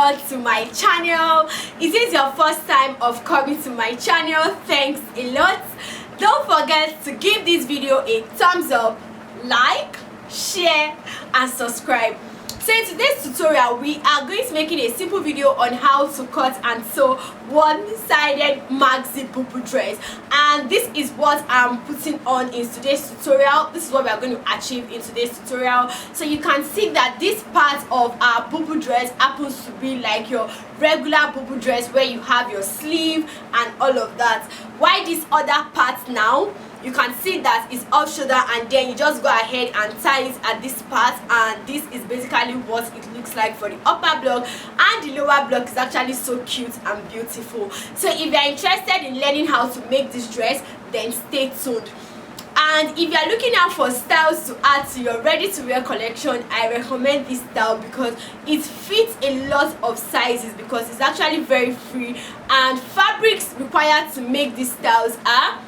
lot to my channel. If this is your first time of coming to my channel, thanks a lot. Don't forget to give this video a thumbs up, like, share and subscribe. So in today's tutorial, we are going to be making a simple video on how to cut and sew one-sided maxi bubu dress, and this is what I'm putting on in today's tutorial. This is what we are going to achieve in today's tutorial. So you can see that this part of our bubu dress happens to be like your regular bubu dress where you have your sleeve and all of that. Why this other part now? You can see that it's off shoulder, and then you just go ahead and tie it at this part, and this is basically what it looks like for the upper block, and the lower block is actually so cute and beautiful. So if you're interested in learning how to make this dress, then stay tuned. And if you're looking out for styles to add to your ready to wear collection, I recommend this style because it fits a lot of sizes, because it's actually very free, and fabrics required to make these styles are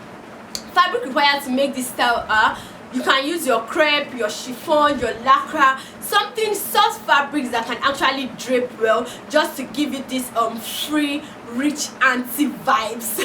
you can use your crepe, your chiffon, your lycra, something soft fabrics that can actually drape well, just to give you this free, rich auntie vibes.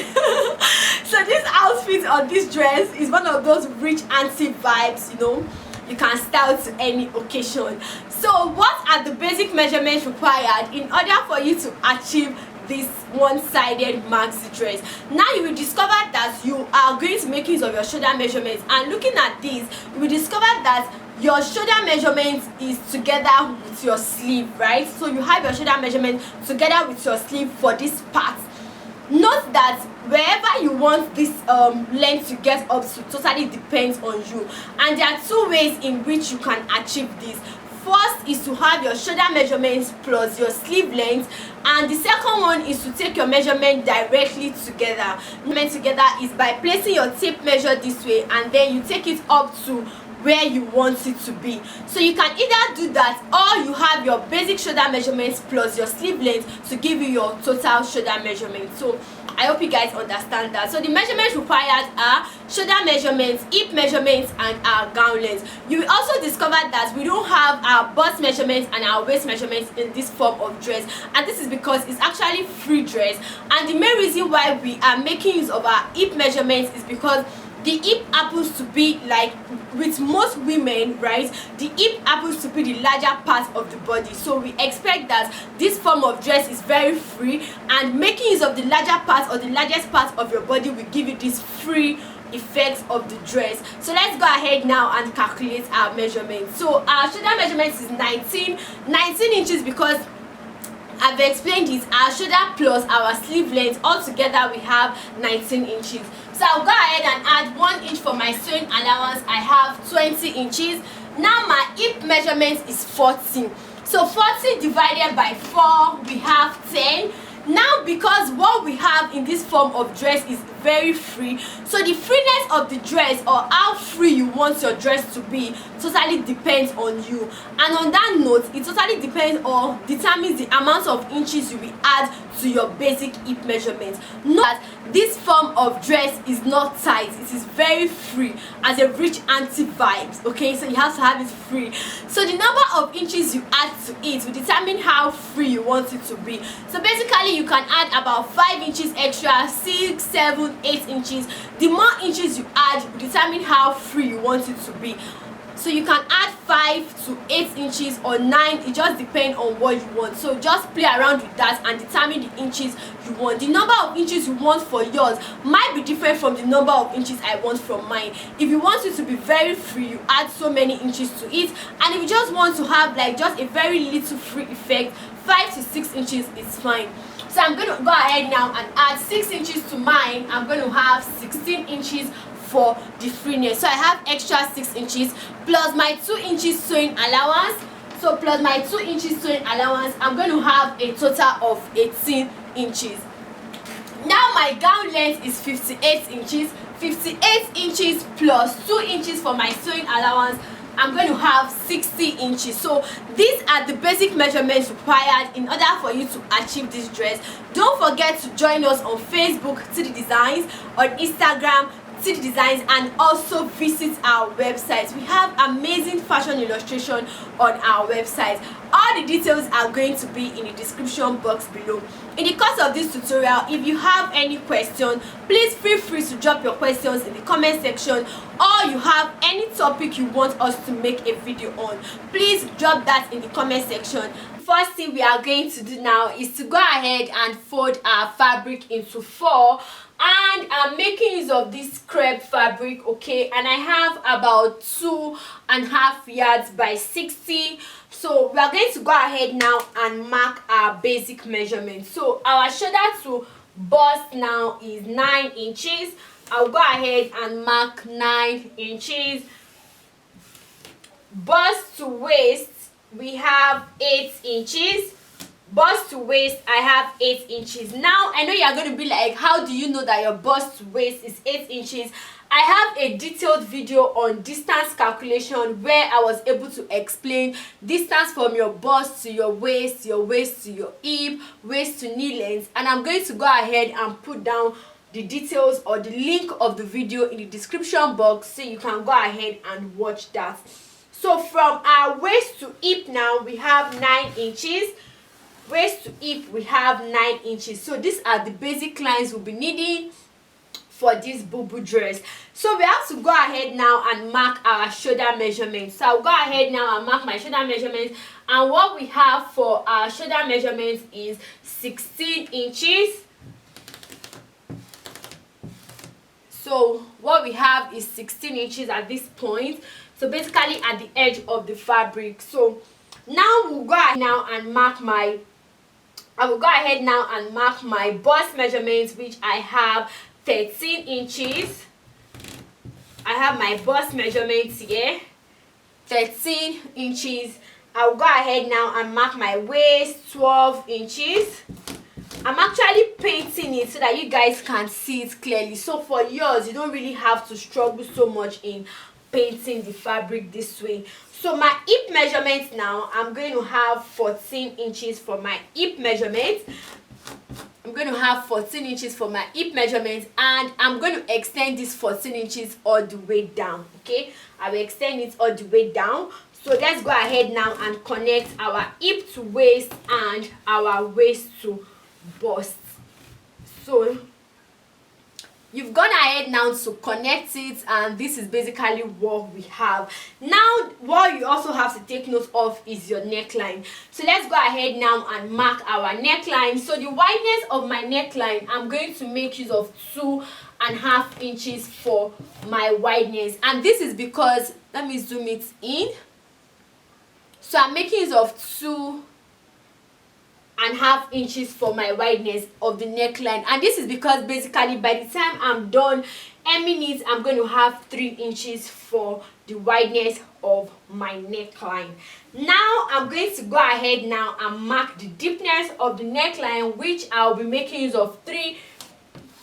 So this outfit on this dress is one of those rich auntie vibes, you know. You can style to any occasion. So what are the basic measurements required in order for you to achieve this one-sided maxi dress? Now you will discover that you are going to make use of your shoulder measurements, and looking at this, you will discover that your shoulder measurement is together with your sleeve, right? So you have your shoulder measurement together with your sleeve for this part. Note that wherever you want this length to get up to totally depends on you, and there are two ways in which you can achieve this. First is to have your shoulder measurements plus your sleeve length, and the second one is to take your measurement directly together. Measurement together is by placing your tape measure this way, and then you take it up to where you want it to be. So you can either do that, or you have your basic shoulder measurements plus your sleeve length to give you your total shoulder measurement. So I hope you guys understand that. So the measurements required are shoulder measurements, hip measurements and our gown length. You will also discover that we don't have our bust measurements and our waist measurements in this form of dress, and this is because it's actually free dress, and the main reason why we are making use of our hip measurements is because the hip happens to be, like with most women, right, the hip happens to be the larger part of the body. So we expect that this form of dress is very free, and making use of the larger part or the largest part of your body will give you this free effect of the dress. So let's go ahead now and calculate our measurements. So our shoulder measurement is 19 inches, because I've explained this, our shoulder plus our sleeve length all together we have 19 inches. So I'll go ahead and add 1 inch for my sewing allowance. I have 20 inches. Now my hip measurement is 40. So 40 divided by 4, we have 10. Now, because what we have in this form of dress is very free, so the freeness of the dress, or how free you want your dress to be, totally depends on you. And on that note, it totally depends or determines the amount of inches you will add to your basic hip measurement. Note that this form of dress is not tight, it is very free, as a rich auntie vibes, okay? So you have to have it free. So the number of inches you add to it will determine how free you want it to be. So basically you can add about 5 inches extra, 6, 7, 8 inches. The more inches you add will determine how free you want it to be. So you can add 5 to 8 inches or 9, it just depends on what you want. So just play around with that and determine the inches you want. The number of inches you want for yours might be different from the number of inches I want from mine. If you want it to be very free, you add so many inches to it, and if you just want to have like just a very little free effect, 5 to 6 inches is fine. So I'm going to go ahead now and add 6 inches to mine. I'm going to have 16 inches for the freeness. So I have extra 6 inches plus my 2 inches sewing allowance. So plus my 2 inches sewing allowance, I'm going to have a total of 18 inches. Now my gown length is 58 inches. 58 inches plus 2 inches for my sewing allowance, I'm going to have 60 inches. So these are the basic measurements required in order for you to achieve this dress. Don't forget to join us on Facebook, to the designs, on Instagram, see the designs, and also visit our website. We have amazing fashion illustration on our website. All the details are going to be in the description box below. In the course of this tutorial, if you have any question, please feel free to drop your questions in the comment section, or you have any topic you want us to make a video on, please drop that in the comment section. First thing we are going to do now is to go ahead and fold our fabric into 4, and I'm making use of this crepe fabric, okay, and I have about 2.5 yards by 60. So we are going to go ahead now and mark our basic measurement. So our shoulder to bust now is 9 inches. I'll go ahead and mark 9 inches. Bust to waist we have 8 inches. Bust to waist I have 8 inches. Now I know you are going to be like, how do you know that your bust to waist is 8 inches? I have a detailed video on distance calculation where I was able to explain distance from your bust to your waist to your hip, waist to knee length, and I'm going to go ahead and put down the details or the link of the video in the description box so you can go ahead and watch that. So from our waist to hip now we have 9 inches. Waist to hip we have 9 inches. So these are the basic lines we'll be needing for this bubu dress. So we have to go ahead now and mark our shoulder measurements. So I'll go ahead now and mark my shoulder measurements, and what we have for our shoulder measurements is 16 inches. So what we have is 16 inches at this point, so basically at the edge of the fabric. So now we'll go ahead now and mark my bust measurements, which I have 13 inches. I have my bust measurements here, 13 inches. I'll go ahead now and mark my waist, 12 inches. I'm actually painting it so that you guys can see it clearly. So for yours, you don't really have to struggle so much in painting the fabric this way. So my hip measurements now, I'm going to have 14 inches for my hip measurements. I'm going to have 14 inches for my hip measurements, and I'm going to extend this 14 inches all the way down, okay? I will extend it all the way down. So let's go ahead now and connect our hip to waist and our waist to bust. So you've gone ahead now to connect it, and this is basically what we have. Now what you also have to take note of is your neckline. So let's go ahead now and mark our neckline. So the wideness of my neckline, I'm going to make use of 2.5 inches for my wideness, and this is because, let me zoom it in. So I'm making use of 2.5 inches for my wideness of the neckline, and this is because basically by the time I'm done hemming it, I'm going to have 3 inches for the wideness of my neckline. Now I'm going to go ahead now and mark the deepness of the neckline, which I'll be making use of 3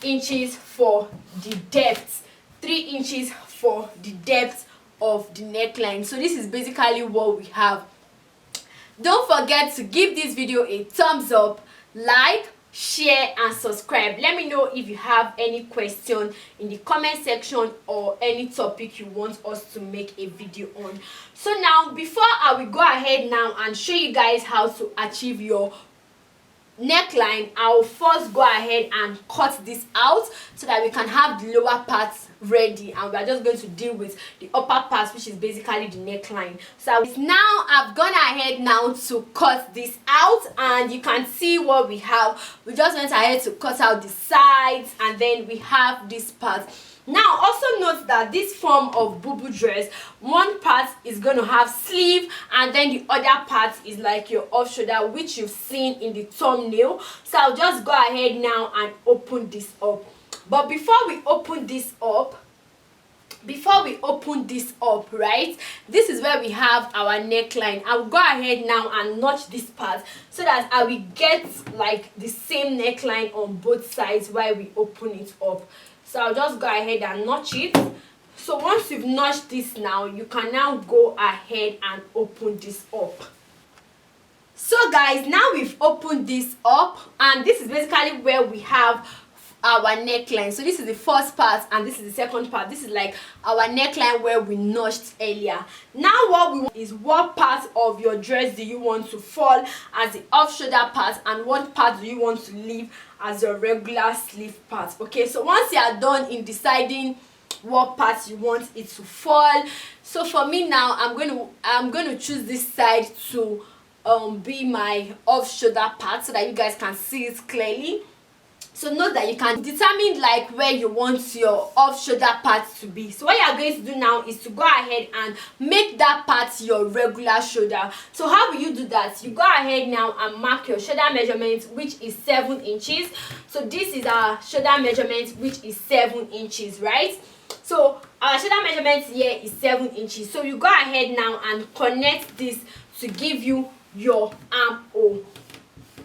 inches for the depth. 3 inches for the depth of the neckline. So this is basically what we have. Don't forget to give this video a thumbs up, like, share and subscribe. Let me know if you have any question in the comment section or any topic you want us to make a video on. So now, before I will go ahead now and show you guys how to achieve your neckline, I'll first go ahead and cut this out so that we can have the lower parts ready, and we are just going to deal with the upper parts, which is basically the neckline. So now I've gone ahead now to cut this out, and you can see what we have. We just went ahead to cut out the sides, and then we have this part. Now also note that this form of bubu dress, one part is going to have sleeve, and then the other part is like your off shoulder, which you've seen in the thumbnail. So I'll just go ahead now and open this up. But before we open this up, right, this is where we have our neckline. I'll go ahead now and notch this part so that I will get like the same neckline on both sides while we open it up. So I'll just go ahead and notch it. So once you've notched this now, you can now go ahead and open this up. So guys, now we've opened this up, and this is basically where we have our neckline. So this is the first part and this is the second part. This is like our neckline where we notched earlier. Now what we want is what part of your dress do you want to fall as the off shoulder part and what part do you want to leave as your regular sleeve part. Okay, so once you are done in deciding what part you want it to fall, so for me now I'm going to choose this side to be my off shoulder part so that you guys can see it clearly. So note that you can determine like where you want your off shoulder part to be. So what you are going to do now is to go ahead and make that part your regular shoulder. So how will you do that? You go ahead now and mark your shoulder measurement, which is 7 inches. So this is our shoulder measurement, which is 7 inches, right? So our shoulder measurement here is 7 inches. So you go ahead now and connect this to give you your armhole.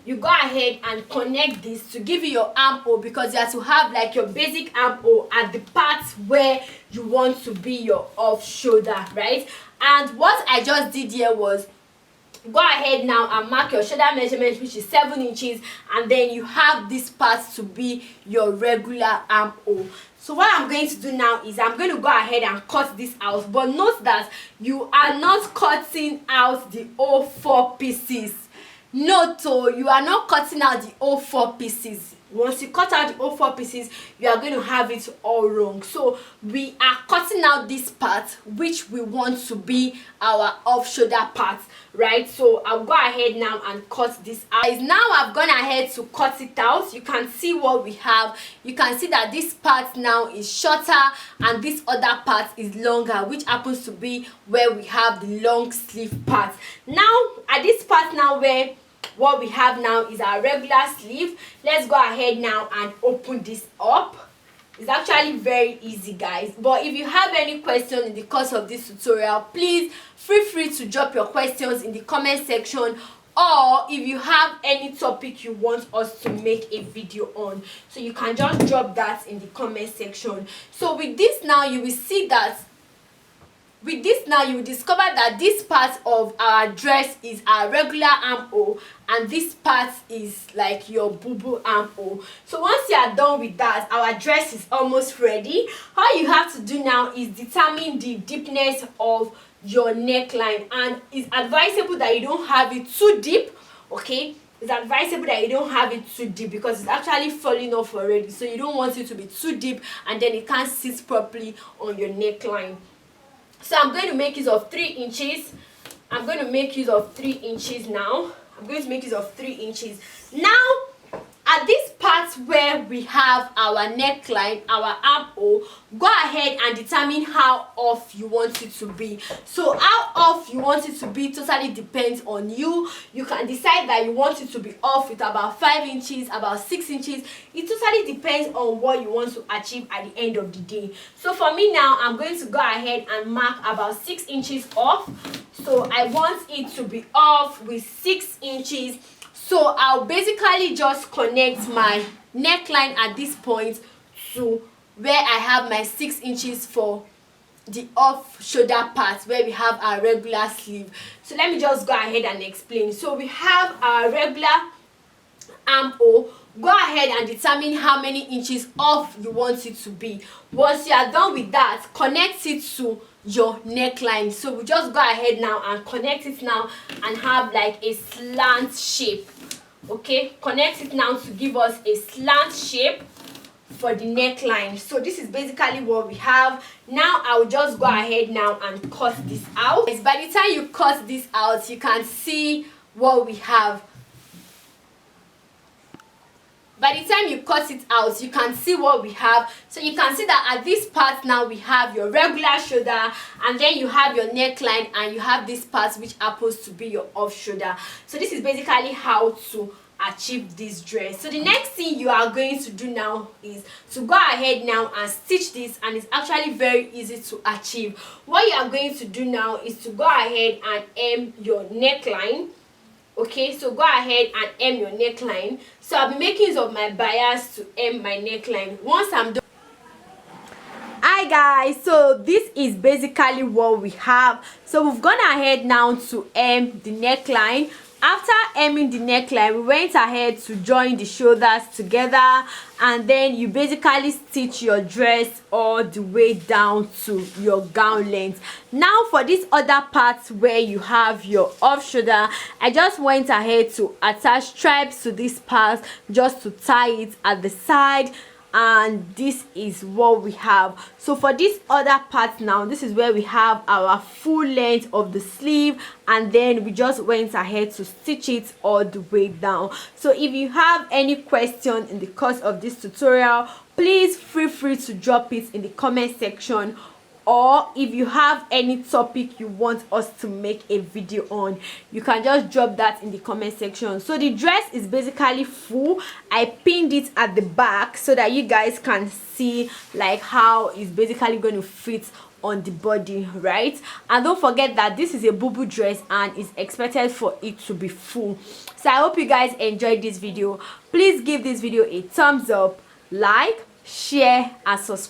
You go ahead and connect this to give you your armhole, because you have to have like your basic armhole at the part where you want to be your off shoulder, right? And what I just did here was go ahead now and mark your shoulder measurement, which is 7 inches, and then you have this part to be your regular armhole. So what I'm going to do now is I'm going to go ahead and cut this out, but note that you are not cutting out the whole 4 pieces. Note, you are not cutting out the whole 4 pieces. Once you cut out the whole 4 pieces, you are going to have it all wrong. So we are cutting out this part which we want to be our off shoulder part, right? So I'll go ahead now and cut this out. Now I've gone ahead to cut it out. You can see what we have. You can see that this part now is shorter and this other part is longer, which happens to be where we have the long sleeve part. Now at this part now where what we have now is our regular sleeve, let's go ahead now and open this up. It's actually very easy, guys, but if you have any question in the course of this tutorial, please feel free to drop your questions in the comment section, or if you have any topic you want us to make a video on, so you can just drop that in the comment section. So with this now, you will see that with this now you will discover that this part of our dress is our regular armhole and this part is like your bubu armhole. So once you are done with that, our dress is almost ready. All you have to do now is determine the deepness of your neckline, and it's advisable that you don't have it too deep. Okay, it's advisable that you don't have it too deep because it's actually falling off already, so you don't want it to be too deep and then it can't sit properly on your neckline. So I'm going to make use of 3 inches. I'm going to make use of 3 inches now. I'm going to make use of 3 inches. Now, at this part where we have our neckline, our armhole, go ahead and determine how off you want it to be. So how off you want it to be totally depends on you. You can decide that you want it to be off with about 5 inches, about 6 inches. It totally depends on what you want to achieve at the end of the day. So for me now, I'm going to go ahead and mark about 6 inches off. So I want it to be off with 6 inches. So I'll basically just connect my neckline at this point to where I have my 6 inches for the off shoulder part where we have our regular sleeve. So let me just go ahead and explain. So we have our regular armhole. Go ahead and determine how many inches off you want it to be. Once you are done with that, connect it to your neckline. So we just go ahead now and connect it now and have like a slant shape. Okay, connect it now to give us a slant shape for the neckline. So this is basically what we have. Now I will just go ahead now and cut this out. By the time you cut this out, you can see what we have. By the time you cut it out, you can see what we have. So you can see that at this part now we have your regular shoulder, and then you have your neckline, and you have this part which happens to be your off shoulder. So this is basically how to achieve this dress. So the next thing you are going to do now is to go ahead now and stitch this, and it's actually very easy to achieve. What you are going to do now is to go ahead and hem your neckline. Okay, so go ahead and hem your neckline. So I'll be making use of my bias to hem my neckline. Once I'm done. Hi guys, so this is basically what we have. So we've gone ahead now to hem the neckline. After hemming the neckline, we went ahead to join the shoulders together, and then you basically stitch your dress all the way down to your gown length. Now for this other part where you have your off shoulder, I just went ahead to attach stripes to this part just to tie it at the side, and this is what we have. So for this other part now, this is where we have our full length of the sleeve, and then we just went ahead to stitch it all the way down. So if you have any question in the course of this tutorial, please feel free to drop it in the comment section, or if you have any topic you want us to make a video on, you can just drop that in the comment section. So the dress is basically full. I pinned it at the back so that you guys can see like how it's basically going to fit on the body, right? And don't forget that this is a bubu dress and it's expected for it to be full. So I hope you guys enjoyed this video. Please give this video a thumbs up, like, share and subscribe.